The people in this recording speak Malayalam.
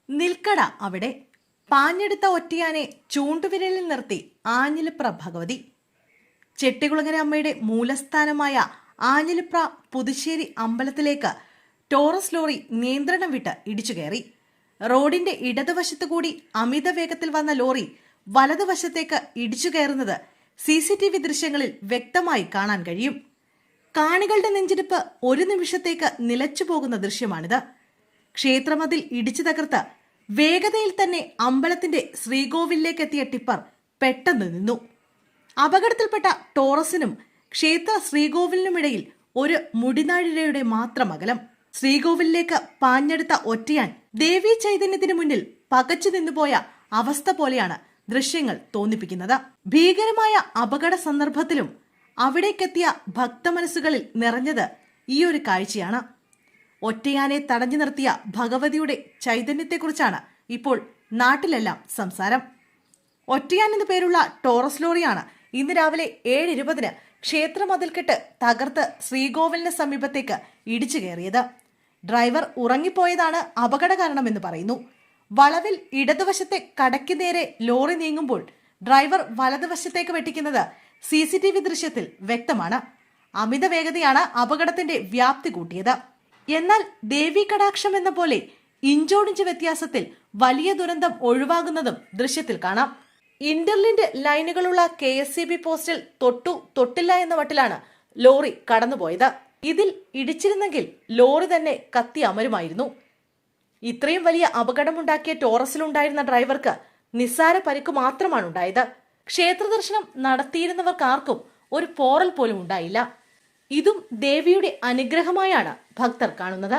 നിൽക്കട അവിടെ. പാഞ്ഞെടുത്ത ഒറ്റയാനെ ചൂണ്ടുവിരലിൽ നിർത്തി ആഞ്ഞിലിപ്ര ഭഗവതി. ചെട്ടികുളങ്ങര അമ്മയുടെ മൂലസ്ഥാനമായ ആഞ്ഞിലിപ്ര പുതുശ്ശേരി അമ്പലത്തിലേക്ക് ടോറസ് ലോറി നിയന്ത്രണം വിട്ട് ഇടിച്ചു കയറി. റോഡിന്റെ ഇടതുവശത്തു കൂടി അമിത വേഗത്തിൽ വന്ന ലോറി വലതുവശത്തേക്ക് ഇടിച്ചു കയറുന്നത് CCTV ദൃശ്യങ്ങളിൽ വ്യക്തമായി കാണാൻ കഴിയും. കാണികളുടെ നെഞ്ചിടിപ്പ് ഒരു നിമിഷത്തേക്ക് നിലച്ചു പോകുന്ന ദൃശ്യമാണിത്. ക്ഷേത്രമതിൽ ഇടിച്ചു തകർത്ത് വേഗതയിൽ തന്നെ അമ്പലത്തിന്റെ ശ്രീകോവിലേക്ക് എത്തിയ ടിപ്പർ പെട്ടെന്ന് നിന്നു. അപകടത്തിൽപ്പെട്ട ടോറസിനും ക്ഷേത്ര ശ്രീകോവിലിനുമിടയിൽ ഒരു മുടിനാഴിരയുടെ മാത്രം അകലം. ശ്രീകോവിലേക്ക് പാഞ്ഞെടുത്ത ഒറ്റയാൻ ദേവീ ചൈതന്യത്തിന് മുന്നിൽ പകച്ചു നിന്നുപോയ അവസ്ഥ പോലെയാണ് ദൃശ്യങ്ങൾ തോന്നിപ്പിക്കുന്നത്. ഭീകരമായ അപകട സന്ദർഭത്തിലും അവിടേക്കെത്തിയ ഭക്തമനസ്സുകളിൽ നിറഞ്ഞത് ഈ ഒരു കാഴ്ചയാണ്. ഒറ്റയാനെ തടഞ്ഞു നിർത്തിയ ഭഗവതിയുടെ ചൈതന്യത്തെക്കുറിച്ചാണ് ഇപ്പോൾ നാട്ടിലെല്ലാം സംസാരം. ഒറ്റയാൻ എന്നു പേരുള്ള ടോറസ് ലോറിയാണ് ഇന്ന് രാവിലെ 7:20 ക്ഷേത്രമതിൽക്കെട്ട് തകർത്ത് ശ്രീകോവിലിന് സമീപത്തേക്ക് ഇടിച്ചു കയറിയത്. ഡ്രൈവർ ഉറങ്ങിപ്പോയതാണ് അപകട കാരണമെന്ന് പറയുന്നു. വളവിൽ ഇടതുവശത്തെ കടയ്ക്ക് നേരെ ലോറി നീങ്ങുമ്പോൾ ഡ്രൈവർ വലതുവശത്തേക്ക് വെട്ടിക്കുന്നത് CCTV ദൃശ്യത്തിൽ വ്യക്തമാണ്. അമിത വേഗതയാണ് അപകടത്തിന്റെ വ്യാപ്തി കൂട്ടിയത്. എന്നാൽ ദേവീ കടാക്ഷം എന്ന പോലെ ഇഞ്ചോടിഞ്ച് വ്യത്യാസത്തിൽ വലിയ ദുരന്തം ഒഴിവാകുന്നതും ദൃശ്യത്തിൽ കാണാം. ഇന്റർലിങ്ക് ലൈനുകളുള്ള KSEB പോസ്റ്റിൽ തൊട്ടില്ല എന്ന മട്ടിലാണ് ലോറി കടന്നുപോയത്. ഇതിൽ ഇടിച്ചിരുന്നെങ്കിൽ ലോറി തന്നെ കത്തി അമരുമായിരുന്നു. ഇത്രയും വലിയ അപകടമുണ്ടാക്കിയ ടോറസിലുണ്ടായിരുന്ന ഡ്രൈവർക്ക് നിസ്സാര പരിക്ക് മാത്രമാണ് ഉണ്ടായത്. ക്ഷേത്ര ദർശനം നടത്തിയിരുന്നവർക്കാർക്കും ഒരു പോറൽ പോലും ഉണ്ടായില്ല. ഇതും ദേവിയുടെ അനുഗ്രഹമായാണ് ഭക്തർ കാണുന്നത്.